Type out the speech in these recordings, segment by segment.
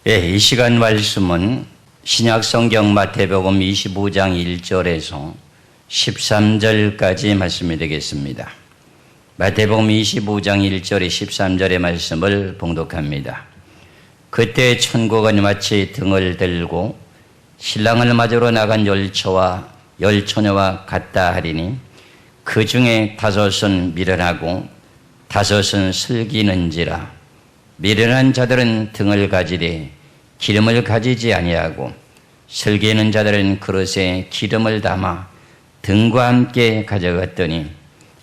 이 시간 말씀은 신약성경 마태복음 25장 1절에서 13절까지 말씀이 되겠습니다. 마태복음 25장 1절에 13절의 말씀을 봉독합니다. 그때 천국은 마치 등을 들고 신랑을 맞으러 나간 열처와 열처녀와 같다 하리니 그 중에 5은 미련하고 5은 슬기는지라. 미련한 자들은 등을 가지되 기름을 가지지 아니하고 슬기는 자들은 그릇에 기름을 담아 등과 함께 가져갔더니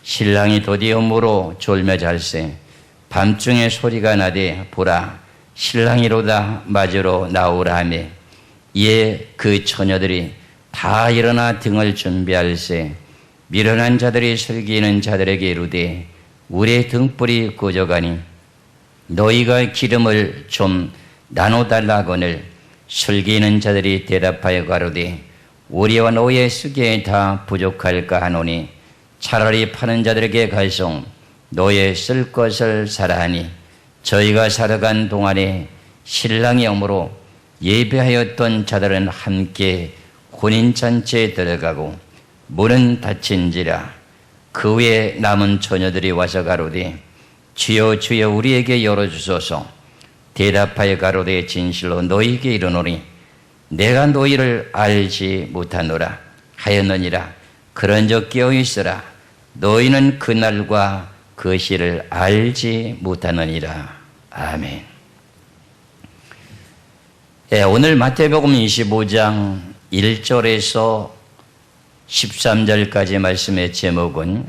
신랑이 드디어 물어 졸며 잘세 밤중에 소리가 나되 보라 신랑이로다 맞으러 나오라 하매 이에 그 처녀들이 다 일어나 등을 준비할세 미련한 자들이 슬기는 자들에게 이르되 우리의 등불이 꺼져가니 너희가 기름을 좀 나눠달라거늘 슬기는 자들이 대답하여 가로되 우리와 너희의 쓰기에 다 부족할까 하노니 차라리 파는 자들에게 가서 너희의 쓸 것을 사라 하니 저희가 살아간 동안에 신랑이 오므로 예배하였던 자들은 함께 혼인잔치에 들어가고 문은 닫힌지라. 그 후에 남은 처녀들이 와서 가로되 주여 주여 우리에게 열어주소서. 대답하여 가로되 진실로 너희에게 이르노니 내가 너희를 알지 못하노라 하였느니라. 그런즉 깨어있으라. 너희는 그날과 그 시를 알지 못하느니라. 아멘. 오늘 마태복음 25장 1절에서 13절까지 말씀의 제목은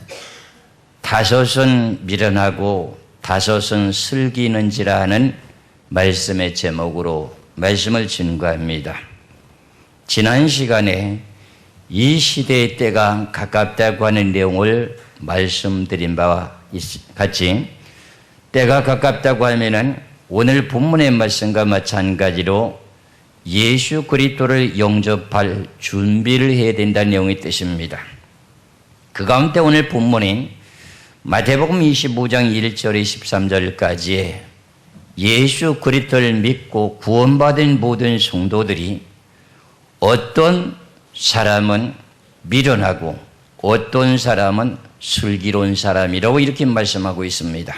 5은 미련하고 5은 슬기는지라 하는 말씀의 제목으로 말씀을 증거합니다. 지난 시간에 이 시대의 때가 가깝다고 하는 내용을 말씀드린 바와 같이 때가 가깝다고 하면은 오늘 본문의 말씀과 마찬가지로 예수 그리스도를 영접할 준비를 해야 된다는 내용의 뜻입니다. 그 가운데 오늘 본문인 마태복음 25장 1절에 13절까지의 예수 그리스도를 믿고 구원받은 모든 성도들이 어떤 사람은 미련하고 어떤 사람은 슬기로운 사람이라고 이렇게 말씀하고 있습니다.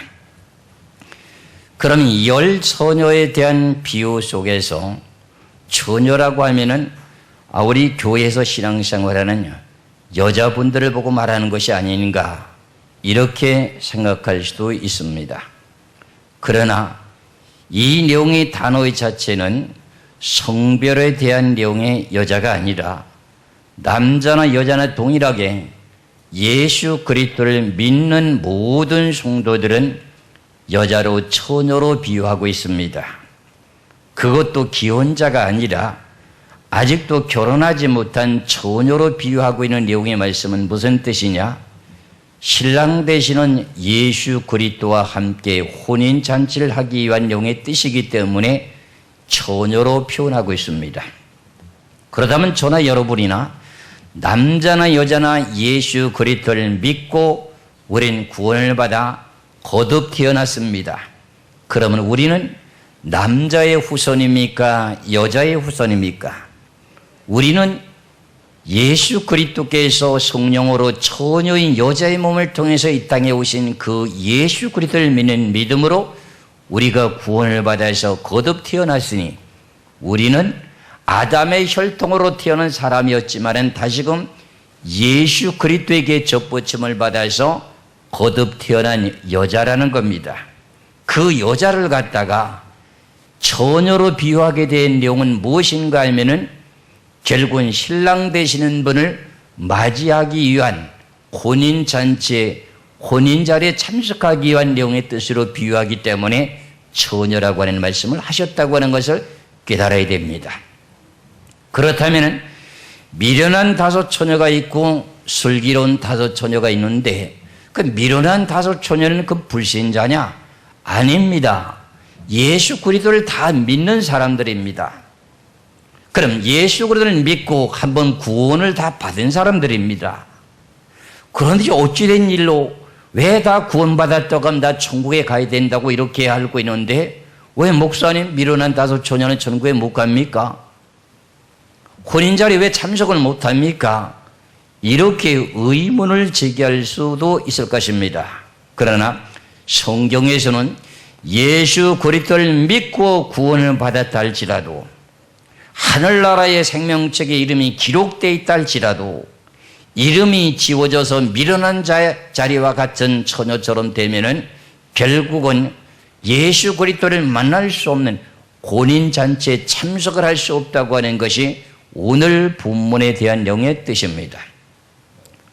그럼 열 처녀에 대한 비유 속에서 처녀라고 하면은 우리 교회에서 신앙생활하는 여자분들을 보고 말하는 것이 아닌가 이렇게 생각할 수도 있습니다. 그러나 이 내용의 단어의 자체는 성별에 대한 내용의 여자가 아니라 남자나 여자나 동일하게 예수 그리스도를 믿는 모든 성도들은 여자로 처녀로 비유하고 있습니다. 그것도 기혼자가 아니라 아직도 결혼하지 못한 처녀로 비유하고 있는 내용의 말씀은 무슨 뜻이냐? 신랑 되시는 예수 그리스도와 함께 혼인잔치를 하기 위한 내용의 뜻이기 때문에 처녀로 표현하고 있습니다. 그렇다면 저나 여러분이나 남자나 여자나 예수 그리스도를 믿고 우리는 구원을 받아 거듭 태어났습니다. 그러면 우리는 남자의 후손입니까? 여자의 후손입니까? 우리는 예수 그리스도께서 성령으로 처녀인 여자의 몸을 통해서 이 땅에 오신 그 예수 그리스도를 믿는 믿음으로 우리가 구원을 받아서 거듭 태어났으니 우리는 아담의 혈통으로 태어난 사람이었지만 다시금 예수 그리스도에게 접붙임을 받아서 거듭 태어난 여자라는 겁니다. 그 여자를 갖다가 처녀로 비유하게 된 내용은 무엇인가 하면은 결국은 신랑 되시는 분을 맞이하기 위한 혼인잔치에 혼인자리에 참석하기 위한 내용의 뜻으로 비유하기 때문에 처녀라고 하는 말씀을 하셨다고 하는 것을 깨달아야 됩니다. 그렇다면 미련한 5 처녀가 있고 슬기로운 5 처녀가 있는데 그 미련한 5 처녀는 그 불신자냐? 아닙니다. 예수 그리스도를 다 믿는 사람들입니다. 그럼 예수 그리스도를 믿고 한번 구원을 다 받은 사람들입니다. 그런데 어찌된 일로 왜 다 구원받았다고 하면 다 천국에 가야 된다고 이렇게 알고 있는데 왜 목사님 미련한 5 처녀는 천국에 못 갑니까? 혼인자리에 왜 참석을 못합니까? 이렇게 의문을 제기할 수도 있을 것입니다. 그러나 성경에서는 예수 그리스도를 믿고 구원을 받았다 할지라도 하늘나라의 생명책에 이름이 기록되어 있다 할지라도 이름이 지워져서 미련한 자리와 같은 처녀처럼 되면은 결국은 예수 그리스도를 만날 수 없는 혼인잔치에 참석을 할 수 없다고 하는 것이 오늘 본문에 대한 내용의 뜻입니다.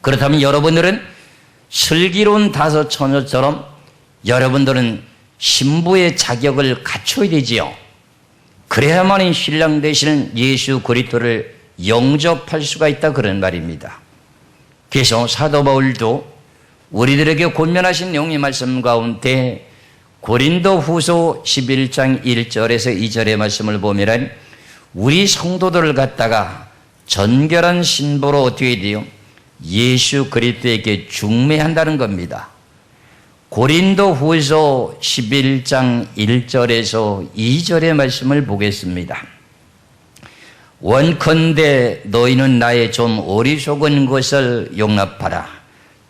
그렇다면 여러분들은 슬기로운 5 처녀처럼 여러분들은 신부의 자격을 갖춰야 되지요. 그래야만이 신랑 되시는 예수 그리스도를 영접할 수가 있다 그런 말입니다. 그래서 사도 바울도 우리들에게 권면하신 내용의 말씀 가운데 고린도 후서 11장 1절에서 2절의 말씀을 보면 우리 성도들을 갖다가 전결한 신부로 어떻게 돼요? 예수 그리스도에게 중매한다는 겁니다. 고린도 후서 11장 1절에서 2절의 말씀을 보겠습니다. 원컨대 너희는 나의 좀 어리석은 것을 용납하라.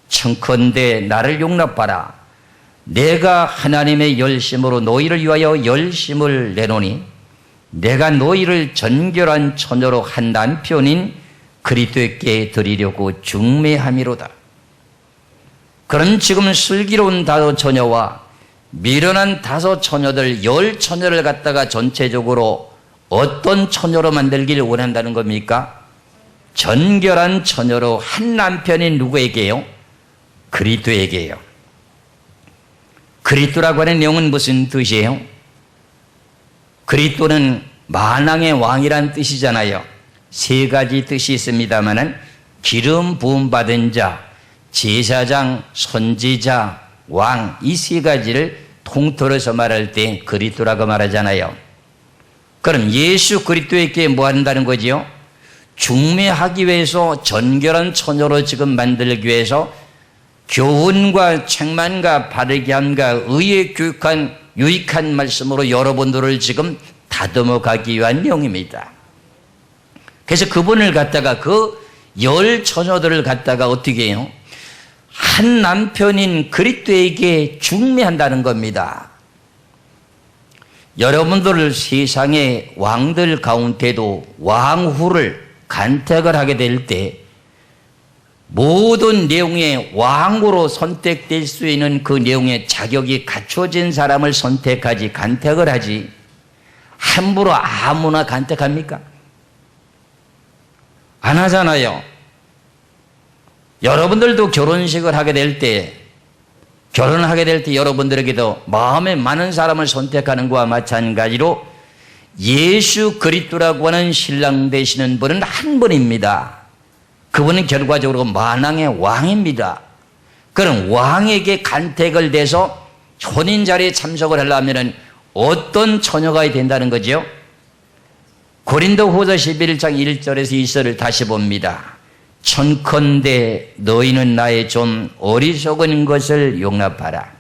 청컨대 나를 용납하라. 내가 하나님의 열심으로 너희를 위하여 열심을 내노니 내가 너희를 전결한 처녀로 한 남편인 그리스도께 드리려고 중매함이로다. 그럼 지금 슬기로운 5 처녀와 미련한 5 처녀들 10 처녀를 갖다가 전체적으로 어떤 처녀로 만들기를 원한다는 겁니까? 전결한 처녀로 한 남편인 누구에게요? 그리스도에게요. 그리스도라고 하는 내용은 무슨 뜻이에요? 그리스도는 만왕의 왕이란 뜻이잖아요. 3가지 뜻이 있습니다마는 기름 부음 받은 자, 제사장, 선지자, 왕, 이 3가지를 통틀어서 말할 때 그리스도라고 말하잖아요. 그럼 예수 그리스도에게 뭐 한다는 거지요? 중매하기 위해서 전결한 처녀로 지금 만들기 위해서 교훈과 책망과 바르게 함과 의에 교육한 유익한 말씀으로 여러분들을 지금 다듬어 가기 위한 내용입니다. 그래서 그분을 갖다가 그 10 처녀들을 갖다가 어떻게 해요? 한 남편인 그리스도에게 중매한다는 겁니다. 여러분들 세상의 왕들 가운데도 왕후를 간택을 하게 될 때 모든 내용의 왕으로 선택될 수 있는 그 내용의 자격이 갖춰진 사람을 선택하지 간택을 하지 함부로 아무나 간택합니까? 안 하잖아요. 여러분들도 결혼식을 하게 될 때 결혼하게 될 때 여러분들에게도 마음에 많은 사람을 선택하는 것과 마찬가지로 예수 그리스도라고 하는 신랑 되시는 분은 한 분입니다. 그분은 결과적으로 만왕의 왕입니다. 그럼 왕에게 간택을 돼서 혼인 자리에 참석을 하려면 어떤 처녀가 된다는 거죠? 고린도 후서 11장 1절에서 2절을 다시 봅니다. 청컨대 너희는 나의 좀 어리석은 것을 용납하라.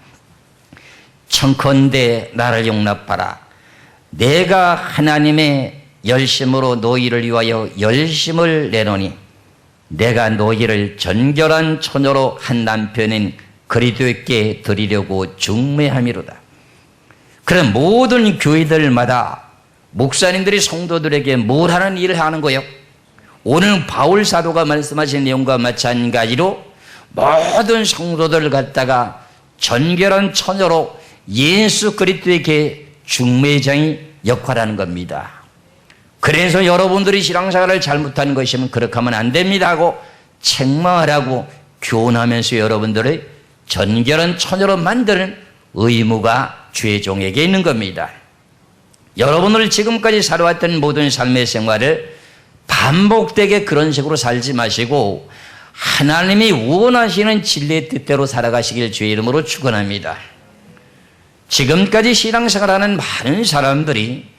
청컨대 나를 용납하라. 내가 하나님의 열심으로 너희를 위하여 열심을 내노니 내가 너희를 전결한 처녀로 한 남편인 그리스도께 드리려고 중매함이로다. 그럼 모든 교회들마다 목사님들이 성도들에게 뭘 하는 일을 하는 거예요? 오늘 바울 사도가 말씀하신 내용과 마찬가지로 모든 성도들을 갖다가 전결한 처녀로 예수 그리스도에게 중매장이 역할하는 겁니다. 그래서 여러분들이 신앙생활을 잘못하는 것이면 그렇게 하면 안 됩니다 하고 책망하라고 교훈하면서 여러분들을 전결한 처녀로 만드는 의무가 죄종에게 있는 겁니다. 여러분들 지금까지 살아왔던 모든 삶의 생활을 반복되게 그런 식으로 살지 마시고 하나님이 원하시는 진리의 뜻대로 살아가시길 주의 이름으로 축원합니다. 지금까지 신앙생활하는 많은 사람들이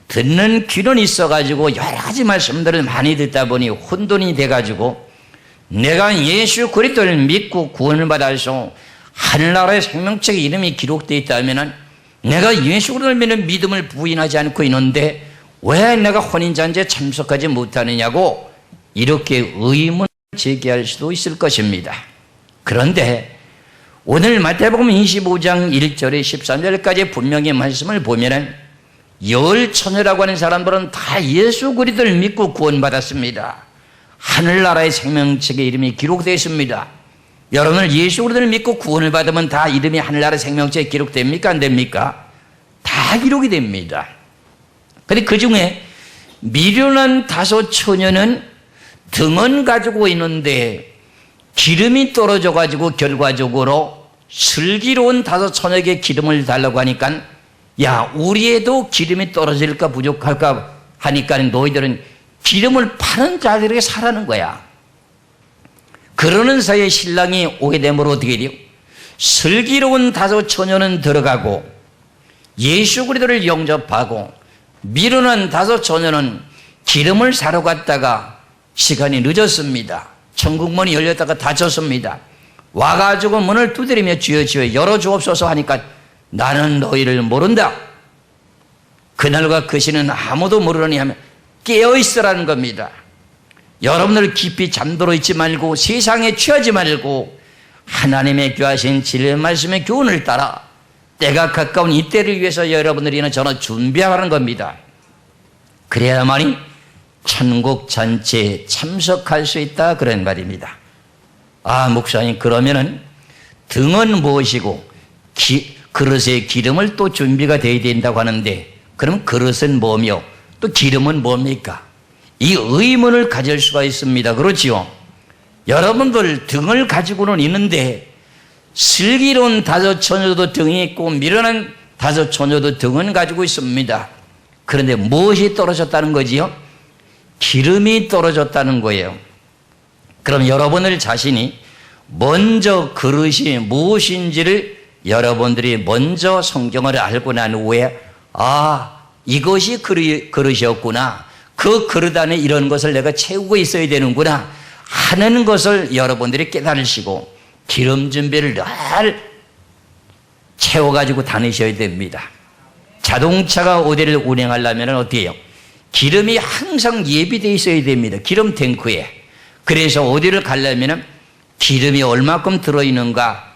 듣는 귀는 있어가지고 여러 가지 말씀들을 많이 듣다 보니 혼돈이 돼가지고 내가 예수 그리스도를 믿고 구원을 받아서 하늘나라의 생명책에 이름이 기록되어 있다면 내가 예수 그리스도를 믿는 믿음을 부인하지 않고 있는데 왜 내가 혼인잔치에 참석하지 못하느냐고 이렇게 의문을 제기할 수도 있을 것입니다. 그런데 오늘 마태복음 25장 1절에 13절까지 분명히 말씀을 보면은 열 처녀라고 하는 사람들은 다 예수 그리스도를 믿고 구원받았습니다. 하늘나라의 생명책에 이름이 기록되어 있습니다. 여러분은 예수 그리스도를 믿고 구원을 받으면 다 이름이 하늘나라 생명책에 기록됩니까? 안 됩니까? 다 기록이 됩니다. 그런데 그 중에 미련한 다섯 처녀는 등은 가지고 있는데 기름이 떨어져 가지고 결과적으로 슬기로운 다섯 처녀에게 기름을 달라고 하니까 야, 우리에도 기름이 떨어질까 부족할까 하니까 너희들은 기름을 파는 자들에게 사라는 거야. 그러는 사이에 신랑이 오게 되면 어떻게 돼요? 슬기로운 다섯 처녀는 들어가고 예수 그리스도를 영접하고 미련한 다섯 처녀는 기름을 사러 갔다가 시간이 늦었습니다. 천국 문이 열렸다가 닫혔습니다. 와가지고 문을 두드리며 주여 주여 열어주옵소서 하니까 나는 너희를 모른다. 그날과 그 시는 아무도 모르느니 하면 깨어있으라는 겁니다. 여러분들 깊이 잠들어 있지 말고 세상에 취하지 말고 하나님의 귀하신 진리의 말씀의 교훈을 따라 때가 가까운 이때를 위해서 여러분들이나 저는 준비하라는 겁니다. 그래야만이 천국 잔치에 참석할 수 있다 그런 말입니다. 아, 목사님, 그러면은 등은 무엇이고 그릇에 기름을 또 준비가 되어야 된다고 하는데 그럼 그릇은 뭐며 또 기름은 뭡니까? 이 의문을 가질 수가 있습니다. 그렇지요? 여러분들 등을 가지고는 있는데 슬기로운 다섯 처녀도 등이 있고 미련한 다섯 처녀도 등은 가지고 있습니다. 그런데 무엇이 떨어졌다는 거지요? 기름이 떨어졌다는 거예요. 그럼 여러분들 자신이 먼저 그릇이 무엇인지를 여러분들이 먼저 성경을 알고 난 후에 아, 이것이 그릇이었구나. 그 그릇 안에 이런 것을 내가 채우고 있어야 되는구나 하는 것을 여러분들이 깨달으시고 기름 준비를 늘 채워가지고 다니셔야 됩니다. 자동차가 어디를 운행하려면 어떻게 해요? 기름이 항상 예비되어 있어야 됩니다. 기름 탱크에. 그래서 어디를 가려면 기름이 얼마큼 들어있는가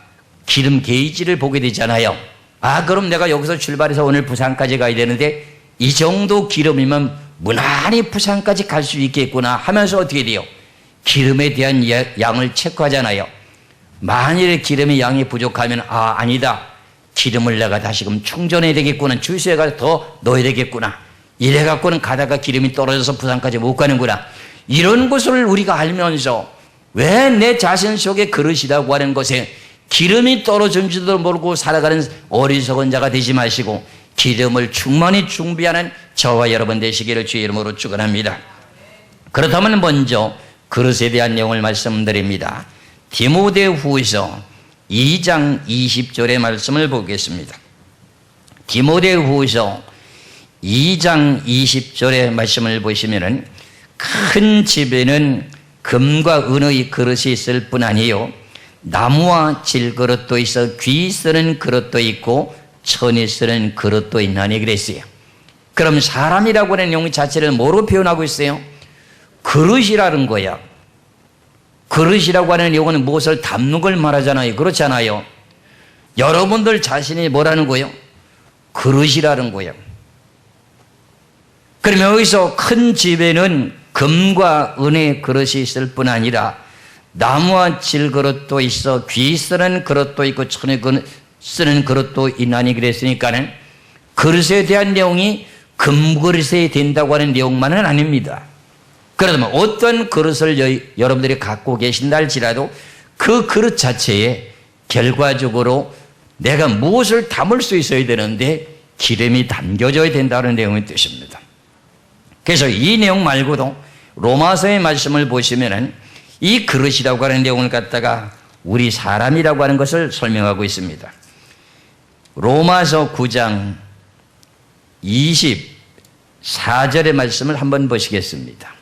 기름 게이지를 보게 되잖아요. 아, 그럼 내가 여기서 출발해서 오늘 부산까지 가야 되는데 이 정도 기름이면 무난히 부산까지 갈 수 있겠구나 하면서 어떻게 돼요? 기름에 대한 양을 체크하잖아요. 만일에 기름의 양이 부족하면 아, 아니다. 기름을 내가 다시금 충전해야 되겠구나. 주유소에 가서 더 넣어야 되겠구나. 이래갖고는 가다가 기름이 떨어져서 부산까지 못 가는구나. 이런 것을 우리가 알면서 왜 내 자신 속에 그릇이라고 하는 것에 기름이 떨어진지도 모르고 살아가는 어리석은 자가 되지 마시고 기름을 충만히 준비하는 저와 여러분 되시기를 주의 이름으로 축원합니다. 그렇다면 먼저 그릇에 대한 내용을 말씀드립니다. 디모데후서 2장 20절의 말씀을 보겠습니다. 디모데후서 2장 20절의 말씀을 보시면은 큰 집에는 금과 은의 그릇이 있을 뿐 아니요 나무와 질그릇도 있어 귀 쓰는 그릇도 있고 천이 쓰는 그릇도 있나니 그랬어요. 그럼 사람이라고 하는 용 자체를 뭐로 표현하고 있어요? 그릇이라는 거야. 그릇이라고 하는 용어는 무엇을 담는 걸 말하잖아요. 그렇잖아요. 여러분들 자신이 뭐라는 거예요? 그릇이라는 거예요. 그럼 여기서 큰 집에는 금과 은의 그릇이 있을 뿐 아니라 나무와 질그릇도 있어 귀 쓰는 그릇도 있고 천의 쓰는 그릇도 있나니 그랬으니까는 그릇에 대한 내용이 금그릇에 된다고 하는 내용만은 아닙니다. 그러면 어떤 그릇을 여러분들이 갖고 계신다 할지라도 그 그릇 자체에 결과적으로 내가 무엇을 담을 수 있어야 되는데 기름이 담겨져야 된다는 내용의 뜻입니다. 그래서 이 내용 말고도 로마서의 말씀을 보시면은 이 그릇이라고 하는 내용을 갖다가 우리 사람이라고 하는 것을 설명하고 있습니다. 로마서 9장 24절의 말씀을 한번 보시겠습니다.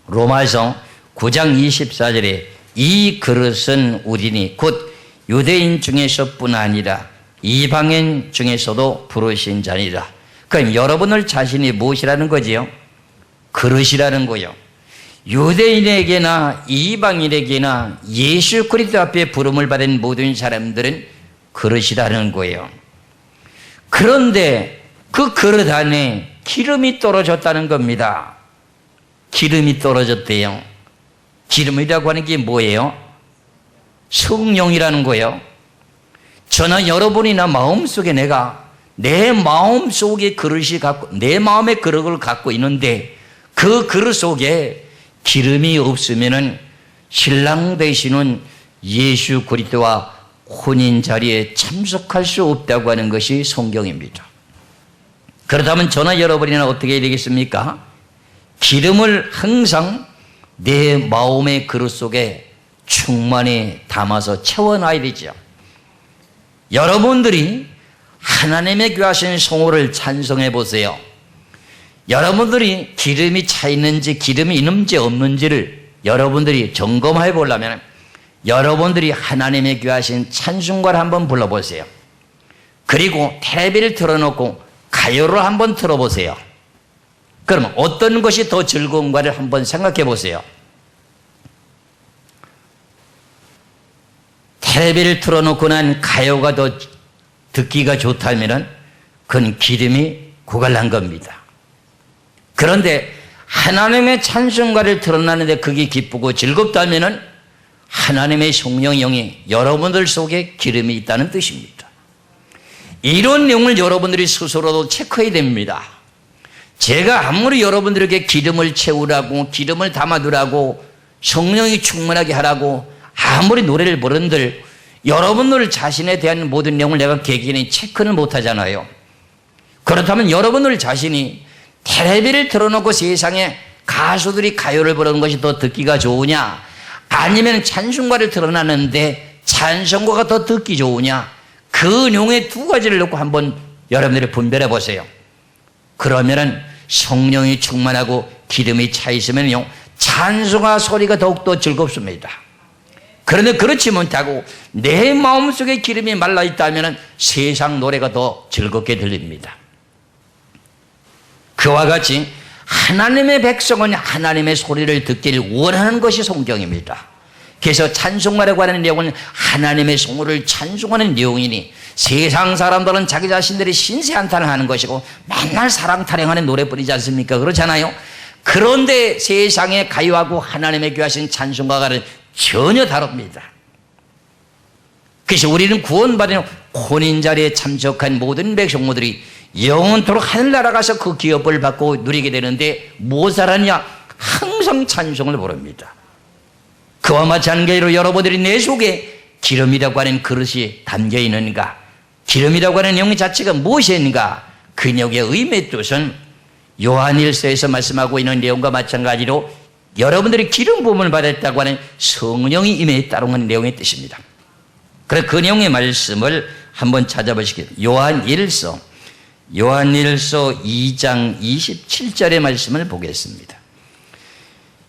로마서 9장 24절에 이 그릇은 우리니 곧 유대인 중에서뿐 아니라 이방인 중에서도 부르신 자니라. 그럼 여러분을 자신이 무엇이라는 거지요? 그릇이라는 거요. 유대인에게나 이방인에게나 예수 그리스도 앞에 부름을 받은 모든 사람들은 그릇이라는 거예요. 그런데 그 그릇 안에 기름이 떨어졌다는 겁니다. 기름이 떨어졌대요. 기름이라고 하는 게 뭐예요? 성령이라는 거예요. 저는 여러분이나 마음속에 내 마음속에 그릇이 갖고 내 마음의 그릇을 갖고 있는데 그 그릇 속에 기름이 없으면은 신랑 되시는 예수 그리스도와 혼인 자리에 참석할 수 없다고 하는 것이 성경입니다. 그렇다면 저나 여러분이나 어떻게 해야 되겠습니까? 기름을 항상 내 마음의 그릇 속에 충만히 담아서 채워놔야 되죠. 여러분들이 하나님의 귀하신 성호를 찬송해 보세요. 여러분들이 기름이 차 있는지 기름이 있는지 없는지를 여러분들이 점검해 보려면 여러분들이 하나님의 귀하신 찬송가를 한번 불러보세요. 그리고 텔레비를 틀어놓고 가요를 한번 틀어보세요. 그러면 어떤 것이 더 즐거운가를 한번 생각해 보세요. 텔레비를 틀어놓고 난 가요가 더 듣기가 좋다면 그건 기름이 고갈난 겁니다. 그런데 하나님의 찬송가를 틀어놨는데 그게 기쁘고 즐겁다면 하나님의 성령 영이 여러분들 속에 기름이 있다는 뜻입니다. 이런 내용을 여러분들이 스스로도 체크해야 됩니다. 제가 아무리 여러분들에게 기름을 채우라고 기름을 담아두라고 성령이 충만하게 하라고 아무리 노래를 부른들 여러분들 자신에 대한 모든 내용을 내가 개개인이 체크는 못하잖아요. 그렇다면 여러분들 자신이 텔레비를 틀어놓고 세상에 가수들이 가요를 부르는 것이 더 듣기가 좋으냐 아니면 찬송가를 틀어놨는데 찬송가가 더 듣기 좋으냐 그 내용의 두 가지를 놓고 한번 여러분들이 분별해 보세요. 그러면은 성령이 충만하고 기름이 차 있으면요 찬송가 소리가 더욱더 즐겁습니다. 그런데 그렇지 못하고 내 마음속에 기름이 말라 있다면 세상 노래가 더 즐겁게 들립니다. 그와 같이 하나님의 백성은 하나님의 소리를 듣기를 원하는 것이 성경입니다. 그래서 찬송가라고 하는 내용은 하나님의 성호를 찬송하는 내용이니 세상 사람들은 자기 자신들이 신세한탄을 하는 것이고 맨날 사랑 타령하는 노래뿐이지 않습니까? 그렇잖아요. 그런데 세상의 가요하고 하나님의 귀하신 찬송가가는 전혀 다릅니다. 그래서 우리는 구원받은 혼인 자리에 참석한 모든 백성들이 영원토록 하늘나라 가서 그 기업을 받고 누리게 되는데 무엇을 하느냐? 항상 찬송을 부릅니다. 그와 마찬가지로 여러분들이 내 속에 기름이라고 하는 그릇이 담겨 있는가? 기름이라고 하는 내용 자체가 무엇인가? 그 내용의 의미의 뜻은 요한일서에서 말씀하고 있는 내용과 마찬가지로 여러분들이 기름 부음을 받았다고 하는 성령이 임했다고 하는 내용의 뜻입니다. 그래서 그 내용의 말씀을 한번 찾아보시겠습니다. 요한일서 2장 27절의 말씀을 보겠습니다.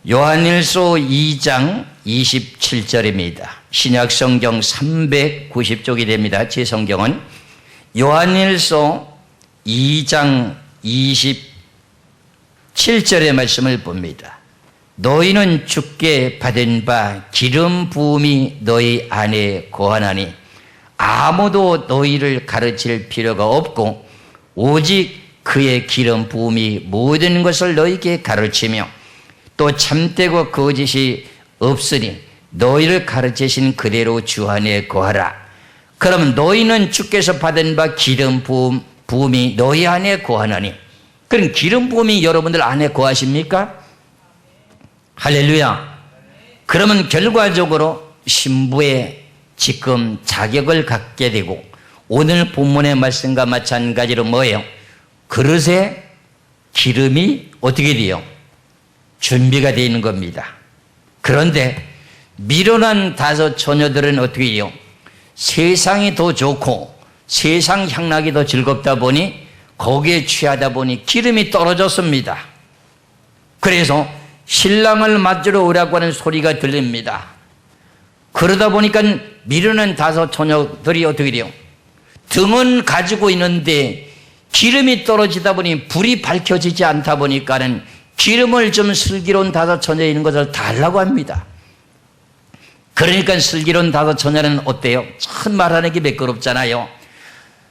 요한일서 2장 27절입니다. 신약성경 390쪽이 됩니다. 제 성경은 요한일서 2장 27절의 말씀을 봅니다. 너희는 주께 받은 바 기름 부음이 너희 안에 거하나니 아무도 너희를 가르칠 필요가 없고 오직 그의 기름 부음이 모든 것을 너희에게 가르치며 또 참되고 거짓이 없으니 너희를 가르치신 그대로 주 안에 거하라. 그러면 너희는 주께서 받은 바 기름 부음이 너희 안에 거하나니 그럼 기름 부음이 여러분들 안에 거하십니까? 할렐루야. 그러면 결과적으로 신부의 지금 자격을 갖게 되고 오늘 본문의 말씀과 마찬가지로 뭐예요? 그릇에 기름이 어떻게 돼요? 준비가 되어 있는 겁니다. 그런데 미련한 다섯 처녀들은 어떻게 해요? 세상이 더 좋고 세상 향락이 더 즐겁다 보니 거기에 취하다 보니 기름이 떨어졌습니다. 그래서 신랑을 맞으러 오라고 하는 소리가 들립니다. 그러다 보니까 미련한 다섯 처녀들이 어떻게 돼요? 등은 가지고 있는데 기름이 떨어지다 보니 불이 밝혀지지 않다 보니까는 기름을 좀 슬기로운 다섯 처녀에 있는 것을 달라고 합니다. 그러니까 슬기로운 다섯 처녀는 어때요? 참 말하는 게 매끄럽잖아요.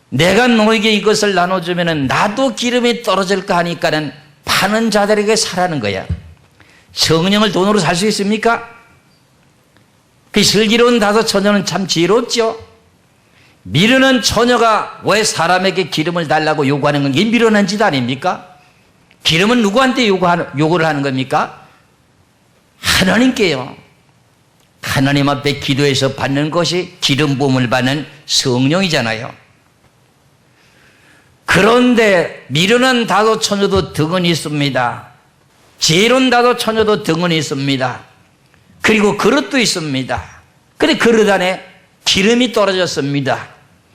내가 너에게 이것을 나눠주면은 나도 기름이 떨어질까 하니까는 파는 자들에게 사라는 거야. 성령을 돈으로 살 수 있습니까? 그 슬기로운 다섯 처녀는 참 지혜롭죠. 미련한 처녀가 왜 사람에게 기름을 달라고 요구하는 건 이게 미련한 짓 아닙니까? 기름은 누구한테 요구를 하는 겁니까? 하나님께요. 하나님 앞에 기도해서 받는 것이 기름 부음을 받는 성령이잖아요. 그런데 미련한 다섯 처녀도 등은 있습니다. 지혜로운 다섯 처녀도 등은 있습니다. 그리고 그릇도 있습니다. 근데 그릇 안에 기름이 떨어졌습니다.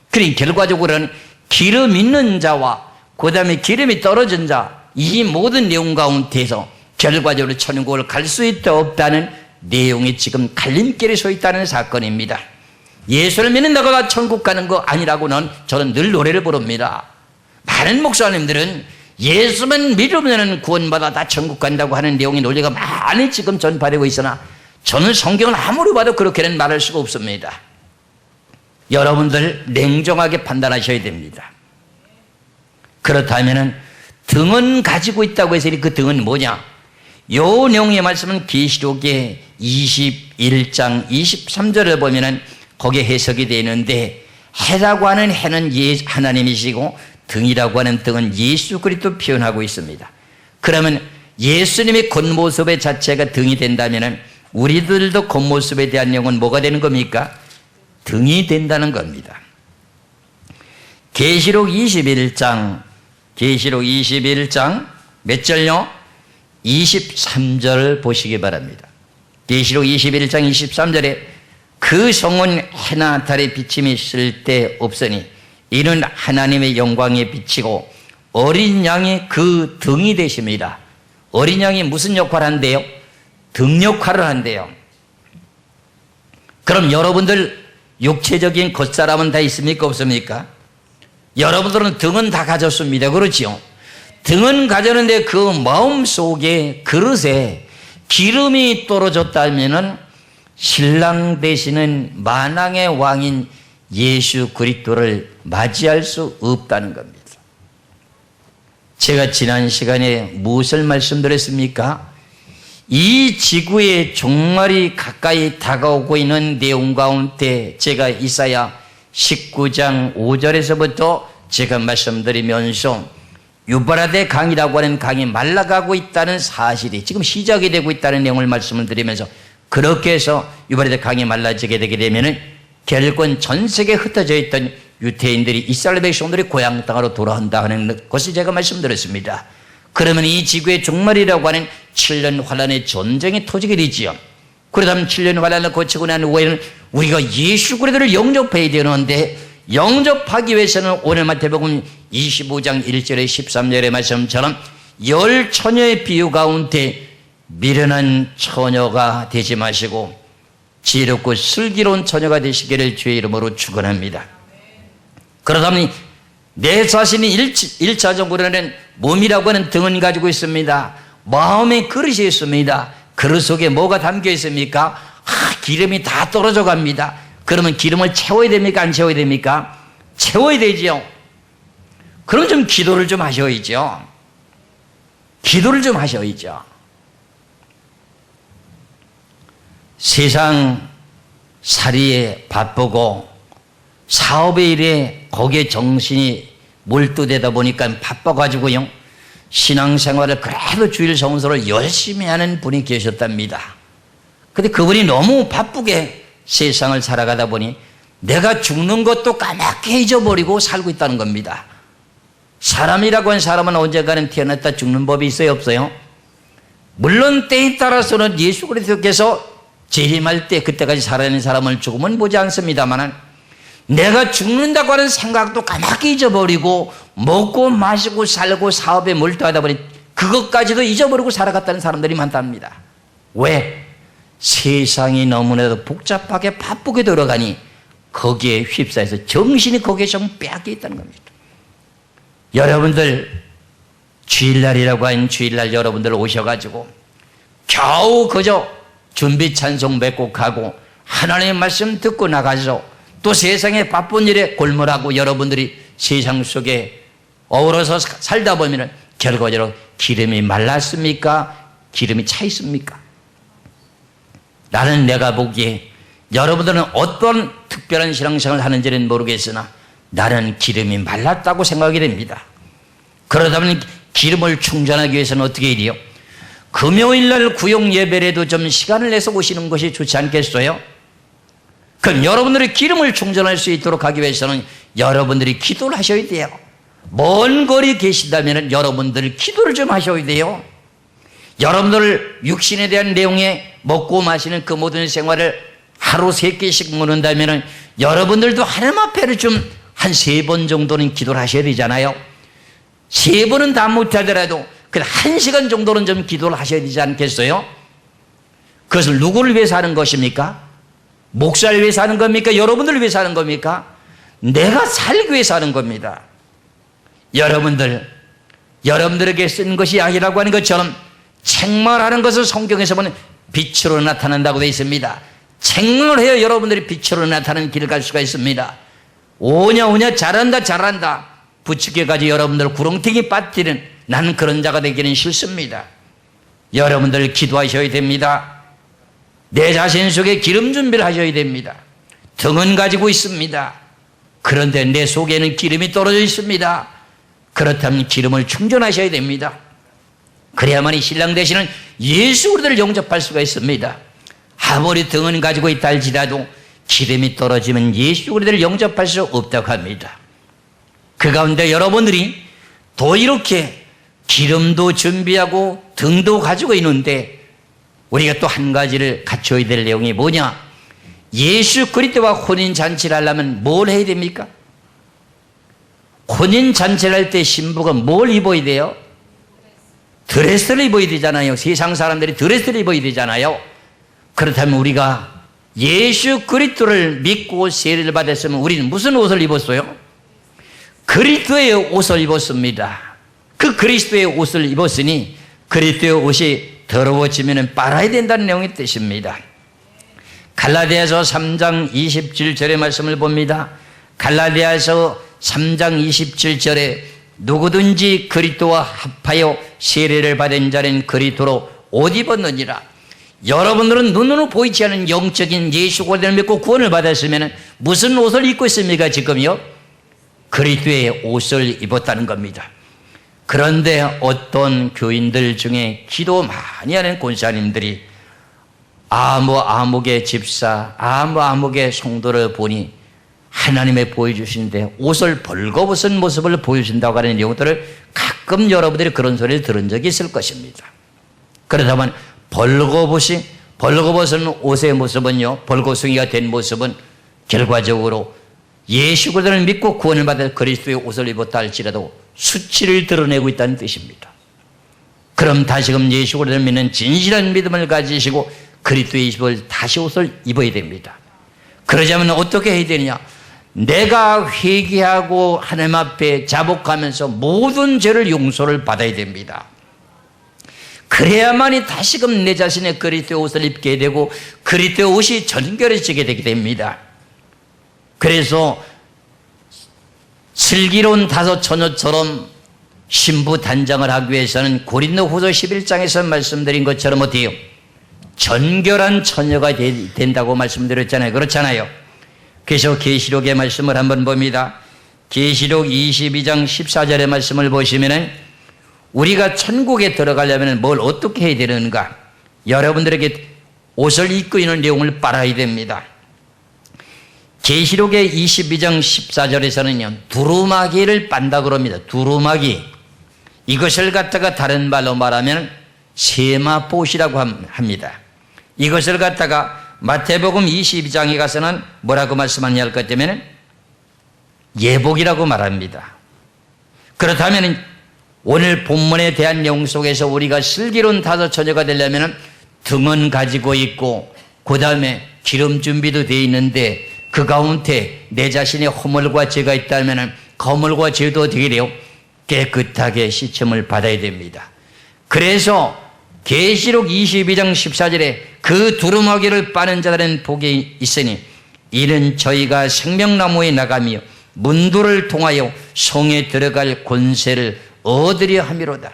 그러니 결과적으로는 기름 있는 자와 그 다음에 기름이 떨어진 자, 이 모든 내용 가운데서 결과적으로 천국을 갈 수 있다 없다는 내용이 지금 갈림길에 서 있다는 사건입니다. 예수를 믿는다고 다 천국 가는 거 아니라고는 저는 늘 노래를 부릅니다. 많은 목사님들은 예수만 믿으면 구원받아 다 천국 간다고 하는 내용의 논리가 많이 지금 전파되고 있으나 저는 성경을 아무리 봐도 그렇게는 말할 수가 없습니다. 여러분들 냉정하게 판단하셔야 됩니다. 그렇다면 등은 가지고 있다고 해서 그 등은 뭐냐? 요 내용의 말씀은 계시록의 21장 23절을 보면은 거기에 해석이 되어 있는데, 해라고 하는 해는 하나님이시고 등이라고 하는 등은 예수 그리스도 표현하고 있습니다. 그러면 예수님의 겉모습의 자체가 등이 된다면 우리들도 겉모습에 대한 내용은 뭐가 되는 겁니까? 등이 된다는 겁니다. 계시록 21장 몇 절요? 23절 보시기 바랍니다. 계시록 21장 23절에 그 성은 해나 달의 비침이 쓸데 없으니 이는 하나님의 영광에 비치고 어린 양이 그 등이 되십니다. 어린 양이 무슨 역할을 한대요? 등 역할을 한대요. 그럼 여러분들 육체적인 겉사람은 다 있습니까? 없습니까? 여러분들은 등은 다 가졌습니다. 그렇지요? 등은 가졌는데 그 마음속에 그릇에 기름이 떨어졌다면 신랑 되시는 만왕의 왕인 예수 그리스도를 맞이할 수 없다는 겁니다. 제가 지난 시간에 무엇을 말씀드렸습니까? 이 지구의 종말이 가까이 다가오고 있는 내용 가운데 제가 이사야 19장 5절에서부터 제가 말씀드리면서 유브라데 강이라고 하는 강이 말라가고 있다는 사실이 지금 시작이 되고 있다는 내용을 말씀을 드리면서, 그렇게 해서 유브라데 강이 말라지게 되게 되면은 결국은 전 세계에 흩어져 있던 유태인들이 이스라엘 백성들이 고향 땅으로 돌아온다 하는 것을 제가 말씀드렸습니다. 그러면 이 지구의 종말이라고 하는 7년 환란의 전쟁이 터지게 되지요. 그러다면 7년 환란을 거치고 난 후에는 우리가 예수 그리스도를 영접해야 되는데, 영접하기 위해서는 오늘 마태복음 25장 1절에 13절의 말씀처럼 10처녀의 비유 가운데 미련한 처녀가 되지 마시고 지혜롭고 슬기로운 처녀가 되시기를 주의 이름으로 축원합니다. 그러다면 내 자신이 1차적으로는 몸이라고 하는 등은 가지고 있습니다. 마음의 그릇이 있습니다. 그릇 속에 뭐가 담겨 있습니까? 기름이 다 떨어져 갑니다. 그러면 기름을 채워야 됩니까? 안 채워야 됩니까? 채워야 되죠. 그럼 좀 기도를 좀 하셔야죠. 기도를 좀 하셔야죠. 세상 살이에 바쁘고 사업의 일에 거기에 정신이 몰두되다 보니까 바빠가지고요, 신앙생활을 그래도 주일 성수를 열심히 하는 분이 계셨답니다. 근데 그분이 너무 바쁘게 세상을 살아가다 보니 내가 죽는 것도 까맣게 잊어버리고 살고 있다는 겁니다. 사람이라고 하는 사람은 언젠가는 태어났다 죽는 법이 있어요, 없어요? 물론 때에 따라서는 예수 그리스도께서 재림할 때 그때까지 살아있는 사람을 죽으면 보지 않습니다만, 내가 죽는다고 하는 생각도 까맣게 잊어버리고 먹고 마시고 살고 사업에 몰두하다 보니 그것까지도 잊어버리고 살아갔다는 사람들이 많답니다. 왜? 세상이 너무나도 복잡하게 바쁘게 돌아가니 거기에 휩싸여서 정신이 거기에 좀 빼앗겨 있다는 겁니다. 여러분들 주일날이라고 하는 주일날 여러분들 오셔가지고 겨우 그저 준비 찬송 몇 곡 하고 하나님의 말씀 듣고 나가서 또 세상에 바쁜 일에 골몰하고 여러분들이 세상 속에 어우러서 살다 보면 결과적으로 기름이 말랐습니까? 기름이 차 있습니까? 나는 내가 보기에 여러분들은 어떤 특별한 신앙생활을 하는지는 모르겠으나 나는 기름이 말랐다고 생각이 됩니다. 그러다면 기름을 충전하기 위해서는 어떻게 해야 돼요? 금요일날 구역 예배라도 좀 시간을 내서 오시는 것이 좋지 않겠어요? 그럼 여러분들이 기름을 충전할 수 있도록 하기 위해서는 여러분들이 기도를 하셔야 돼요. 먼 거리 계시다면 여러분들 기도를 좀 하셔야 돼요. 여러분들 육신에 대한 내용에 먹고 마시는 그 모든 생활을 하루 3끼씩 먹는다면 여러분들도 하나님 앞에를 좀 한 3번 정도는 기도를 하셔야 되잖아요. 3번은 다 못하더라도 그 1시간 정도는 좀 기도를 하셔야 되지 않겠어요? 그것을 누구를 위해서 하는 것입니까? 목사를 위해서 하는 겁니까? 여러분들을 위해서 하는 겁니까? 내가 살기 위해서 하는 겁니다. 여러분들에게 쓴 것이 아니라고 하는 것처럼 책망하는 것을 성경에서 보면 빛으로 나타난다고 되어 있습니다. 책망을 해야 여러분들이 빛으로 나타나는 길을 갈 수가 있습니다. 오냐 잘한다 부추겨가지고 여러분들 구렁텅이 빠뜨리는 나는 그런 자가 되기는 싫습니다. 여러분들 기도하셔야 됩니다. 내 자신 속에 기름 준비를 하셔야 됩니다. 등은 가지고 있습니다. 그런데 내 속에는 기름이 떨어져 있습니다. 그렇다면 기름을 충전하셔야 됩니다. 그래야만이 신랑 되시는 예수 그리스도를 영접할 수가 있습니다. 아무리 등은 가지고 있다 할지라도 기름이 떨어지면 예수 그리스도를 영접할 수 없다고 합니다. 그 가운데 여러분들이 또 이렇게 기름도 준비하고 등도 가지고 있는데 우리가 또 한 가지를 갖춰야 될 내용이 뭐냐? 예수 그리스도와 혼인잔치를 하려면 뭘 해야 됩니까? 혼인잔치를 할 때 신부가 뭘 입어야 돼요? 드레스를 입어야 되잖아요. 세상 사람들이 드레스를 입어야 되잖아요. 그렇다면 우리가 예수 그리스도를 믿고 세례를 받았으면 우리는 무슨 옷을 입었어요? 그리스도의 옷을 입었습니다. 그 그리스도의 옷을 입었으니 그리스도의 옷이 더러워지면 빨아야 된다는 내용의 뜻입니다. 갈라디아서 3장 27절의 말씀을 봅니다. 갈라디아서 3장 27절에 누구든지 그리스도와 합하여 세례를 받은 자는 그리스도로 옷 입었느니라. 여러분들은 눈으로 보이지 않는 영적인 예수 그리스도를 믿고 구원을 받았으면 무슨 옷을 입고 있습니까? 지금요? 그리스도의 옷을 입었다는 겁니다. 그런데 어떤 교인들 중에 기도 많이 하는 권사님들이 아무의 집사, 아무의 성도를 보니 하나님의 보여주시는데 옷을 벌거벗은 모습을 보여준다고 하는 내용들을 가끔 여러분들이 그런 소리를 들은 적이 있을 것입니다. 그렇다면 벌거벗은 옷의 모습은요, 벌거숭이가 된 모습은 결과적으로 예수 그리스도를 믿고 구원을 받아 그리스도의 옷을 입었다 할지라도 수치를 드러내고 있다는 뜻입니다. 그럼 다시금 예수 그리스도를 믿는 진실한 믿음을 가지시고 그리스도의 옷을 다시 옷을 입어야 됩니다. 그러자면 어떻게 해야 되느냐? 내가 회개하고 하나님 앞에 자복하면서 모든 죄를 용서를 받아야 됩니다. 그래야만이 다시금 내 자신의 그리스도의 옷을 입게 되고 그리스도의 옷이 전결해지게 되게 됩니다. 그래서 슬기로운 5 처녀처럼 신부 단장을 하기 위해서는 고린도후서 11장에서 말씀드린 것처럼 어때요? 전결한 처녀가 된다고 말씀드렸잖아요. 그렇잖아요. 그래서 계시록의 말씀을 한번 봅니다. 계시록 22장 14절의 말씀을 보시면은 우리가 천국에 들어가려면 뭘 어떻게 해야 되는가? 여러분들에게 옷을 입고 있는 내용을 빨아야 됩니다. 계시록의 22장 14절에서는요, 두루마기를 빤다 그럽니다. 두루마기. 이것을 갖다가 다른 말로 말하면 세마포시라고 합니다. 이것을 갖다가 마태복음 22장에 가서는 뭐라고 말씀하냐 할 것 때문에 예복이라고 말합니다. 그렇다면 오늘 본문에 대한 내용 속에서 우리가 슬기로운 5 처녀가 되려면 등은 가지고 있고 그 다음에 기름 준비도 되어 있는데 그 가운데 내 자신의 허물과 죄가 있다면 그 허물과 죄도 어떻게 돼요? 깨끗하게 씻음을 받아야 됩니다. 그래서 계시록 22장 14절에 그 두루마기를 빠는 자들은 복이 있으니 이는 저희가 생명나무에 나가며 문도를 통하여 성에 들어갈 권세를 얻으려 함이로다.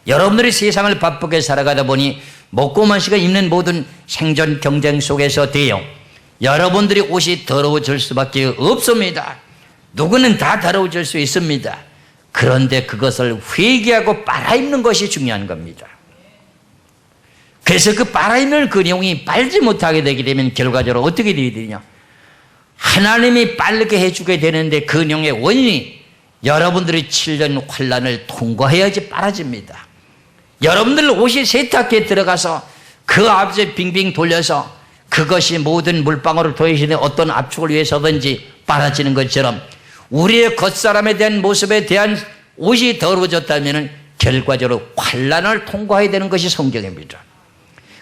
여러분들이 세상을 바쁘게 살아가다 보니 먹고 마시고 입는 모든 생존 경쟁 속에서 돼요. 여러분들이 옷이 더러워질 수밖에 없습니다. 누구는 다 더러워질 수 있습니다. 그런데 그것을 회개하고 빨아입는 것이 중요한 겁니다. 그래서 그 빨아입는 근육이 빨지 못하게 되게 되면 결과적으로 어떻게 되어야 되냐? 하나님이 빠르게 해주게 되는데 근육의 원인이 여러분들이 7년 환란을 통과해야지 빨아집니다. 여러분들 옷이 세탁기에 들어가서 그 앞에 빙빙 돌려서 그것이 모든 물방울을 도해시는 어떤 압축을 위해서든지 빨아지는 것처럼 우리의 겉사람에 대한 모습에 대한 옷이 더러워졌다면 결과적으로 환란을 통과해야 되는 것이 성경입니다.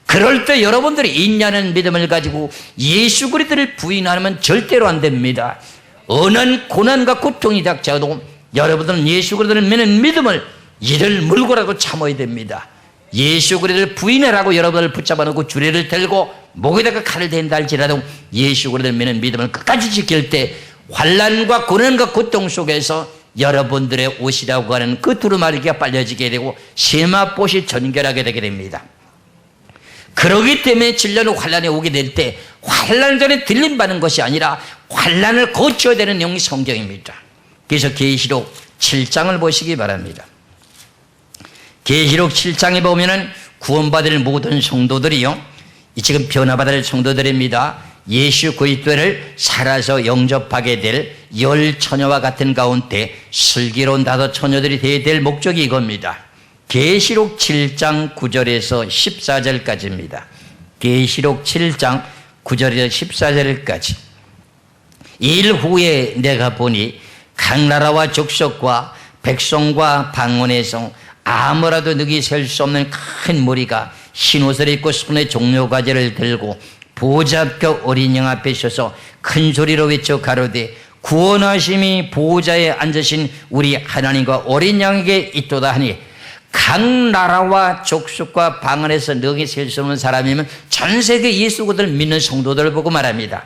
그럴 때 여러분들이 있냐는 믿음을 가지고 예수 그리스도를 부인하면 절대로 안 됩니다. 어느 고난과 고통이 닥쳐도 여러분들은 예수 그리스도를 믿는 믿음을 이를 물고라도 참아야 됩니다. 예수 그리스도를 부인하라고 여러분을 붙잡아 놓고 주례를 들고 목에다가 칼을 댄다 할지라도 예수 그리스도를 믿는 믿음을 끝까지 지킬 때 환난과 고난과 고통 속에서 여러분들의 옷이라고 하는 그 두루마리가 빨려지게 되고 세마포시 전결하게 되게 됩니다. 그러기 때문에 7년 환란이 오게 될 때 환란 전에 들림받는 것이 아니라 환란을 거쳐야 되는 내용이 성경입니다. 그래서 계시록 7장을 보시기 바랍니다. 계시록 7장에 보면은 구원받을 모든 성도들이요, 지금 변화받을 성도들입니다. 예수 그리스도를 살아서 영접하게 될 열 처녀와 같은 가운데 슬기로운 다섯 처녀들이 되어야 될 목적이 이겁니다. 계시록 7장 9절에서 14절까지입니다. 계시록 7장 9절에서 14절까지. 일 후에 내가 보니 각 나라와 족속과 백성과 방언에서 아무라도 능히 셀 수 없는 큰 무리가 흰옷을 입고 손에 종려가지를 들고 보좌 앞에 어린 양 앞에 서서 큰 소리로 외쳐 가로되 구원하심이 보좌에 앉으신 우리 하나님과 어린 양에게 있도다 하니, 각 나라와 족속과 방언에서 능히 셀 수 없는 사람이면 전 세계 예수 그리스도를 믿는 성도들을 보고 말합니다.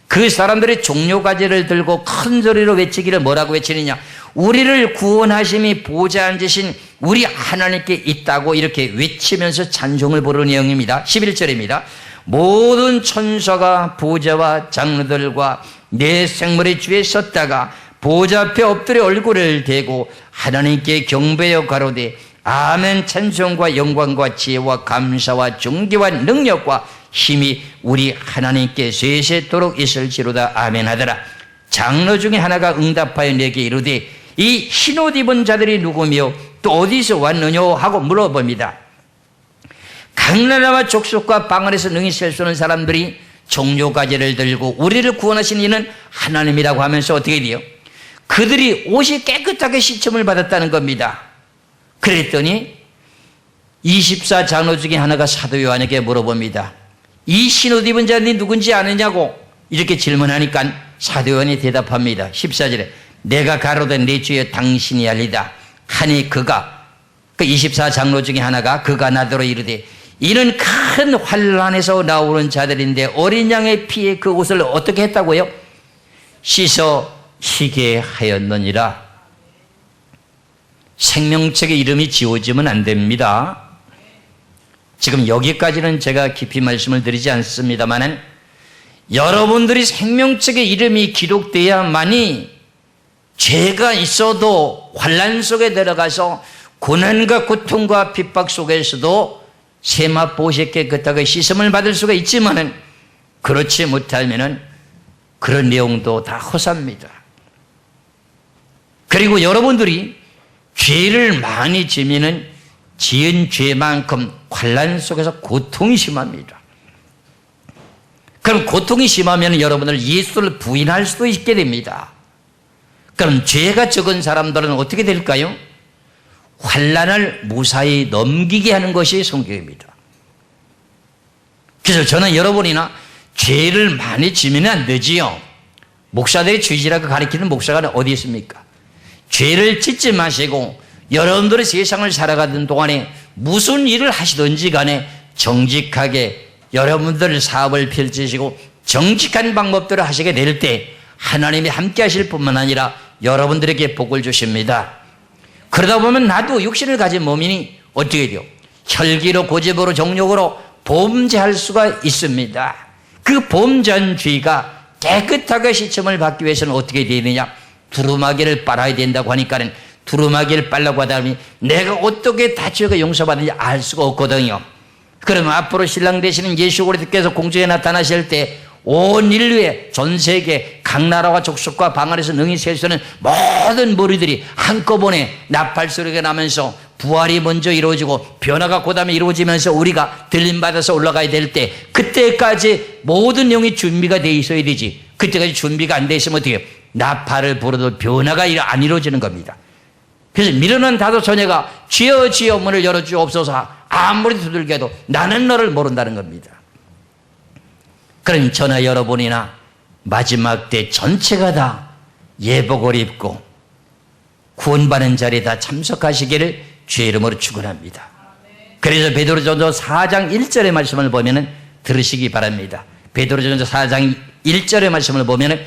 그 사람들이 종려가지를 들고 큰 소리로 외치기를 뭐라고 외치느냐? 우리를 구원하심이 보좌에 앉으신 우리 하나님께 있다고 이렇게 외치면서 찬송을 부르는 내용입니다. 11절입니다. 모든 천사가 보좌와 장로들과 내 생물의 주에 섰다가 보좌 앞에 엎드려 얼굴을 대고 하나님께 경배하여 가로되 아멘. 찬송과 영광과 지혜와 감사와 존귀와 능력과 힘이 우리 하나님께 세세토록 있을지로다. 아멘 하더라. 장로 중에 하나가 응답하여 내게 이르되 이 흰옷 입은 자들이 누구며 또 어디서 왔느냐 하고 물어봅니다. 각 나라와 족속과 방언에서 능히 셀 수 없는 사람들이 종려가지를 들고 우리를 구원하신 이는 하나님이라고 하면서 어떻게 돼요? 그들이 옷이 깨끗하게 씻음을 받았다는 겁니다. 그랬더니 24장로 중에 하나가 사도 요한에게 물어봅니다. 이 흰옷 입은 자들이 누군지 아느냐고 이렇게 질문하니까 사도 요한이 대답합니다. 14절에 내가 가로되 내 주여 당신이 알리다 하니 그가, 그 24장로 중에 하나가 그가 나더러 이르되 이는 큰 환란에서 나오는 자들인데 어린 양의 피에 그 옷을 어떻게 했다고요? 씻어 희게 하였느니라. 생명책의 이름이 지워지면 안 됩니다. 지금 여기까지는 제가 깊이 말씀을 드리지 않습니다만 여러분들이 생명책의 이름이 기록돼야만이 죄가 있어도 환란 속에 들어가서 고난과 고통과 핍박 속에서도 세마포시 깨끗하게 씻음을 받을 수가 있지만은 그렇지 못하면은 그런 내용도 다 허사입니다. 그리고 여러분들이 죄를 많이 지면은 지은 죄만큼 환란 속에서 고통이 심합니다. 그럼 고통이 심하면 여러분을 예수를 부인할 수도 있게 됩니다. 그럼 죄가 적은 사람들은 어떻게 될까요? 환란을 무사히 넘기게 하는 것이 성경입니다. 그래서 저는 여러분이나 죄를 많이 지면 안 되지요. 목사들이 죄지라고 가르치는 목사가 어디 있습니까? 죄를 짓지 마시고 여러분들이 세상을 살아가던 동안에 무슨 일을 하시든지 간에 정직하게 여러분들 사업을 펼치시고 정직한 방법대로 하시게 될 때 하나님이 함께 하실 뿐만 아니라 여러분들에게 복을 주십니다. 그러다 보면 나도 육신을 가진 몸이니 어떻게 돼요? 혈기로 고집으로 정욕으로 범죄할 수가 있습니다. 그 범죄한 죄가 깨끗하게 시침을 받기 위해서는 어떻게 되야 되느냐? 두루마기를 빨아야 된다고 하니까는 두루마기를 빨라고 하다 보니 내가 어떻게 다 죄가 용서받는지 알 수가 없거든요. 그러면 앞으로 신랑 되시는 예수 그리스도께서 공중에 나타나실 때 온 인류의 전 세계 각 나라와 족속과 방언에서 능히 셀 수 있는 모든 무리들이 한꺼번에 나팔 소리가 나면서 부활이 먼저 이루어지고 변화가 그 다음에 이루어지면서 우리가 들림받아서 올라가야 될 때 그때까지 모든 영이 준비가 돼 있어야 되지. 그때까지 준비가 안 돼 있으면 어떻게 해요? 나팔을 불어도 변화가 안 이루어지는 겁니다. 그래서 미련한 다도 처녀가 주여 주여 문을 열어주옵소서 아무리 두들겨도 나는 너를 모른다는 겁니다. 그럼 저나 여러분이나 마지막 때 전체가 다 예복을 입고 구원받는 자리에 다 참석하시기를 주의 이름으로 축원합니다. 그래서 베드로전서 4장 1절의 말씀을 보면은 들으시기 바랍니다. 베드로전서 4장 1절의 말씀을 보면은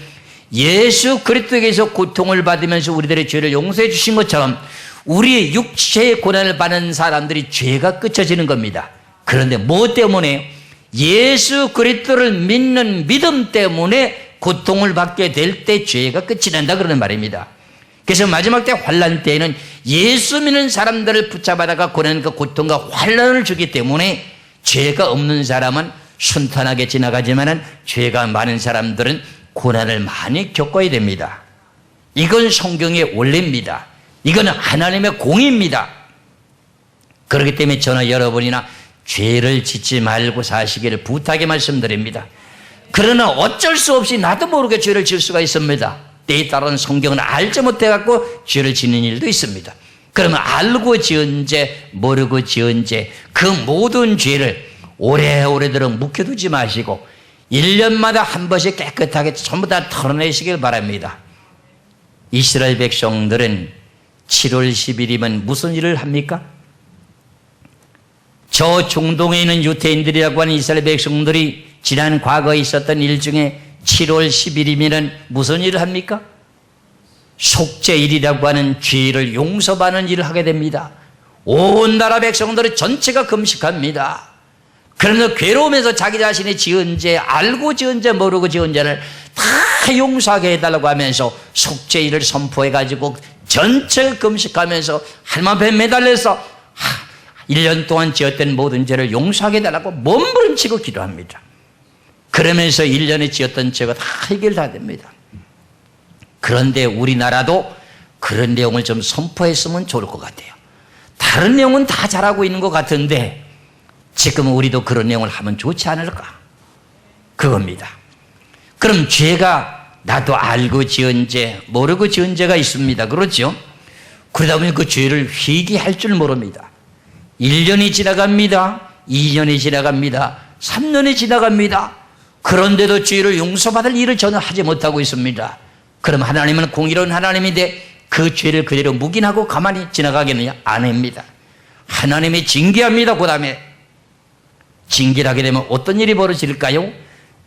예수 그리스도에게서 고통을 받으면서 우리들의 죄를 용서해 주신 것처럼 우리의 육체의 고난을 받는 사람들이 죄가 끝쳐지는 겁니다. 그런데 뭐 때문에? 예수 그리스도를 믿는 믿음 때문에 고통을 받게 될 때 죄가 끝이 난다 그러는 말입니다. 그래서 마지막 때 환난 때에는 예수 믿는 사람들을 붙잡아다가 고난 그 고통과 환난을 주기 때문에 죄가 없는 사람은 순탄하게 지나가지만은 죄가 많은 사람들은 고난을 많이 겪어야 됩니다. 이건 성경의 원리입니다. 이건 하나님의 공의입니다. 그렇기 때문에 저는 여러분이나 죄를 짓지 말고 사시기를 부탁의 말씀드립니다. 그러나 어쩔 수 없이 나도 모르게 죄를 지을 수가 있습니다. 때에 따라서는 성경은 알지 못해갖고 죄를 짓는 일도 있습니다. 그러면 알고 지은 죄, 모르고 지은 죄, 그 모든 죄를 오래오래도록 묵혀두지 마시고 1년마다 한 번씩 깨끗하게 전부 다 털어내시길 바랍니다. 이스라엘 백성들은 7월 10일이면 무슨 일을 합니까? 저 중동에 있는 유대인들이라고 하는 이스라엘 백성들이 지난 과거에 있었던 일 중에 7월 10일이면 무슨 일을 합니까? 속죄일이라고 하는 죄를 용서받는 일을 하게 됩니다. 온 나라 백성들은 전체가 금식합니다. 그러면서 괴로우면서 자기 자신이 지은 죄, 알고 지은 죄, 모르고 지은 죄를 다 용서하게 해달라고 하면서 속죄일을 선포해가지고 전체가 금식하면서 하나님 앞에 매달려서 1년 동안 지었던 모든 죄를 용서하게 해달라고 몸부림치고 기도합니다. 그러면서 1년에 지었던 죄가 다 해결 다 됩니다. 그런데 우리나라도 그런 내용을 좀 선포했으면 좋을 것 같아요. 다른 내용은 다 잘하고 있는 것 같은데 지금 우리도 그런 내용을 하면 좋지 않을까? 그겁니다. 그럼 죄가 나도 알고 지은 죄, 모르고 지은 죄가 있습니다. 그렇죠? 그러다 보니 그 죄를 회개할 줄 모릅니다. 1년이 지나갑니다. 2년이 지나갑니다. 3년이 지나갑니다. 그런데도 죄를 용서받을 일을 전혀 하지 못하고 있습니다. 그럼 하나님은 공의로운 하나님인데 그 죄를 그대로 묵인하고 가만히 지나가겠느냐? 아닙니다. 하나님이 징계합니다. 그 다음에 징계를 하게 되면 어떤 일이 벌어질까요?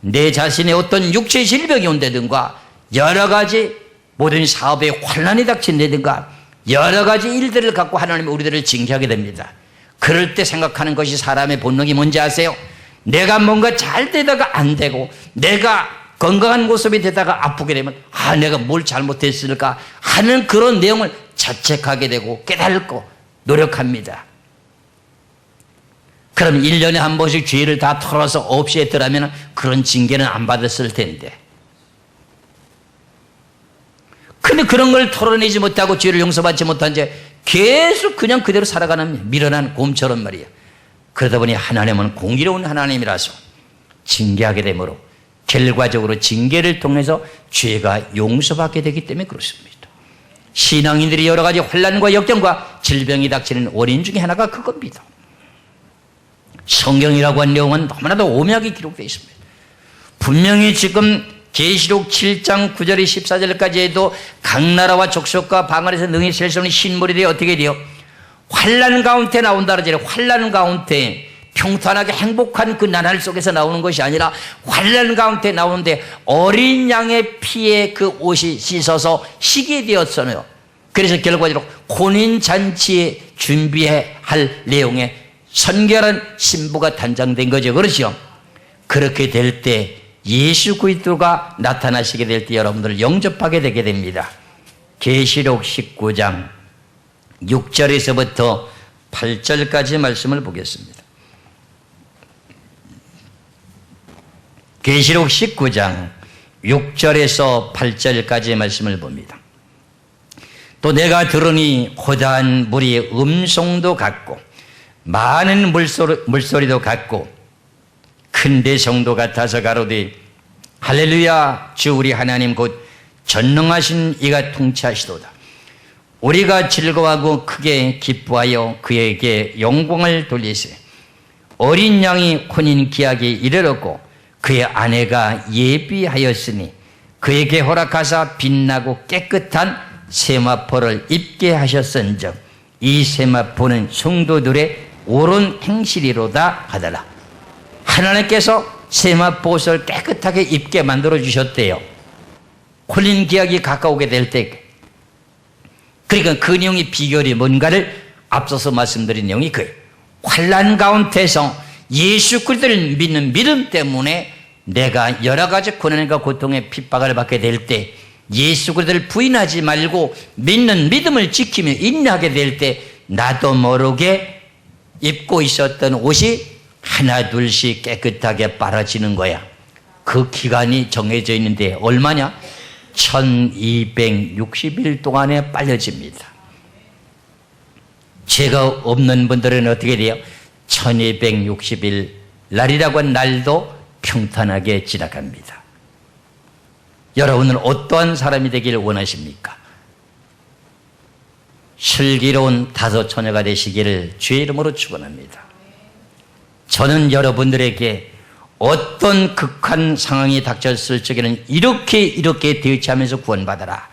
내 자신의 어떤 육체의 질병이 온다든가 여러 가지 모든 사업에 환난이 닥친다든가 여러 가지 일들을 갖고 하나님은 우리들을 징계하게 됩니다. 그럴 때 생각하는 것이 사람의 본능이 뭔지 아세요? 내가 뭔가 잘 되다가 안 되고 내가 건강한 모습이 되다가 아프게 되면 내가 뭘 잘못했을까 하는 그런 내용을 자책하게 되고 깨닫고 노력합니다. 그럼 1년에 한 번씩 죄를 다 털어서 없애더라면 그런 징계는 안 받았을 텐데. 근데 그런 걸 털어내지 못하고 죄를 용서받지 못한 채 계속 그냥 그대로 살아가는 미련한 곰처럼 말이에요. 그러다 보니 하나님은 공의로운 하나님이라서 징계하게 되므로 결과적으로 징계를 통해서 죄가 용서받게 되기 때문에 그렇습니다. 신앙인들이 여러 가지 환난과 역경과 질병이 닥치는 원인 중에 하나가 그겁니다. 성경이라고 하는 내용은 너무나도 오묘하게 기록되어 있습니다. 분명히 지금 계시록 7장 9절에 14절까지 해도 각 나라와 족속과 방언에서 능히 셀 수 없는 신물이 어떻게 돼요? 환난 가운데 나온다 그러잖아요. 환난 가운데 평탄하게 행복한 그 나날 속에서 나오는 것이 아니라 환난 가운데 나오는데 어린 양의 피에 그 옷이 씻어서 희게 되었어요. 그래서 결과적으로 혼인잔치에 준비해야 할 내용의 선결한 신부가 단장된 거죠. 그렇죠? 그렇게 될 때 예수 그리스도가 나타나시게 될 때 여러분들을 영접하게 되게 됩니다. 계시록 19장 6절에서부터 8절까지 말씀을 보겠습니다. 계시록 19장 6절에서 8절까지의 말씀을 봅니다. 또 내가 들으니 호다한 물이 음성도 같고 많은 물소리도 같고 큰 대성도 같아서 가로되 할렐루야 주 우리 하나님 곧 전능하신 이가 통치하시도다. 우리가 즐거워하고 크게 기뻐하여 그에게 영광을 돌리세. 어린 양이 혼인 기약에 이르렀고 그의 아내가 예비하였으니 그에게 허락하사 빛나고 깨끗한 세마포를 입게 하셨은즉 이 세마포는 성도들의 옳은 행실이로다 하더라. 하나님께서 세마포옷을 깨끗하게 입게 만들어 주셨대요. 혼인 기약이 가까우게 될 때. 그러니까 그 내용의 비결이 뭔가를 앞서서 말씀드린 내용이 그예요. 환난 가운데서 예수 그리스도를 믿는 믿음 때문에 내가 여러 가지 고난과 고통의 핍박을 받게 될 때 예수 그리스도를 부인하지 말고 믿는 믿음을 지키며 인내하게 될 때 나도 모르게 입고 있었던 옷이 하나 둘씩 깨끗하게 빨아지는 거야. 그 기간이 정해져 있는데 얼마냐? 1260일 동안에 빨려집니다. 죄가 없는 분들은 어떻게 돼요? 1260일 날이라고 한 날도 평탄하게 지나갑니다. 여러분은 어떠한 사람이 되기를 원하십니까? 슬기로운 다섯 처녀가 되시기를 주의 이름으로 축원합니다. 저는 여러분들에게 어떤 극한 상황이 닥쳤을 적에는 이렇게 대처하면서 구원받아라.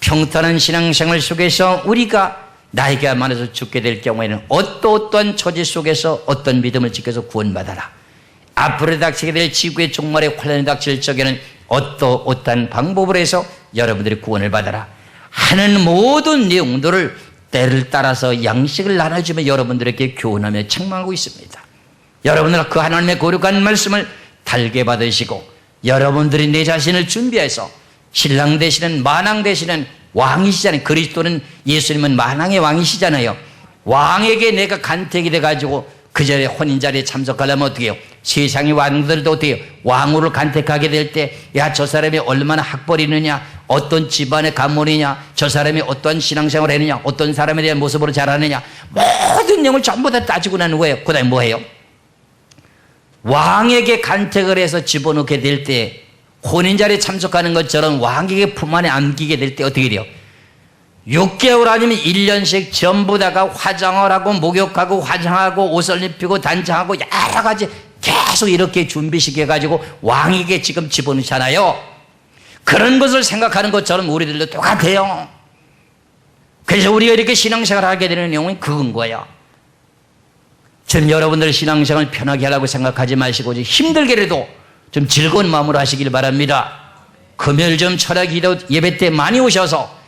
평탄한 신앙생활 속에서 우리가 나이가 많아서 죽게 될 경우에는 어떠한 처지 속에서 어떤 믿음을 지켜서 구원받아라. 앞으로 닥치게 될 지구의 종말에 환난이 닥칠 적에는 어떠한 방법을 해서 여러분들이 구원을 받아라 하는 모든 내용들을 때를 따라서 양식을 나눠주며 여러분들에게 교훈하며 책망하고 있습니다. 여러분들 그 하나님의 거룩한 말씀을 달게 받으시고 여러분들이 내 자신을 준비해서 신랑 되시는 만왕 되시는 왕이시잖아요. 그리스도는 예수님은 만왕의 왕이시잖아요. 왕에게 내가 간택이 돼가지고 그 자리에 혼인 자리에 참석하려면 어떻게 해요? 세상의 왕들도 어떻게 해요? 왕으로 간택하게 될 때 야 저 사람이 얼마나 학벌이 있느냐, 어떤 집안의 가문이냐, 저 사람이 어떤 신앙생활을 했느냐, 어떤 사람에 대한 모습으로 자라느냐, 모든 내용을 전부 다 따지고 난 후에 그 다음에 뭐예요? 왕에게 간택을 해서 집어넣게 될 때 혼인 자리에 참석하는 것처럼 왕에게 품 안에 안기게 될 때 어떻게 돼요? 6개월 아니면 1년씩 전부 다가 화장을 하고 목욕하고 화장하고 옷을 입히고 단장하고 여러 가지 계속 이렇게 준비시켜가지고 왕에게 지금 집어넣잖아요. 그런 것을 생각하는 것처럼 우리들도 똑같아요. 그래서 우리가 이렇게 신앙생활을 하게 되는 내용은 그건 거예요. 지금 여러분들 신앙생활을 편하게 하라고 생각하지 마시고 힘들게라도 좀 즐거운 마음으로 하시길 바랍니다. 금요일 좀 철학 기도 예배 때 많이 오셔서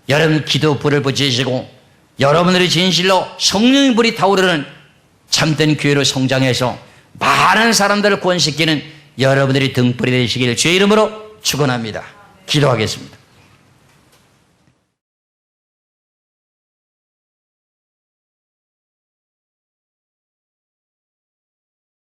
여러분 기도 불을 붙이시고 여러분들이 진실로 성령의 불이 타오르는 참된 교회로 성장해서 많은 사람들을 구원시키는 여러분들이 등불이 되시기를 주의 이름으로 축원합니다. 기도하겠습니다.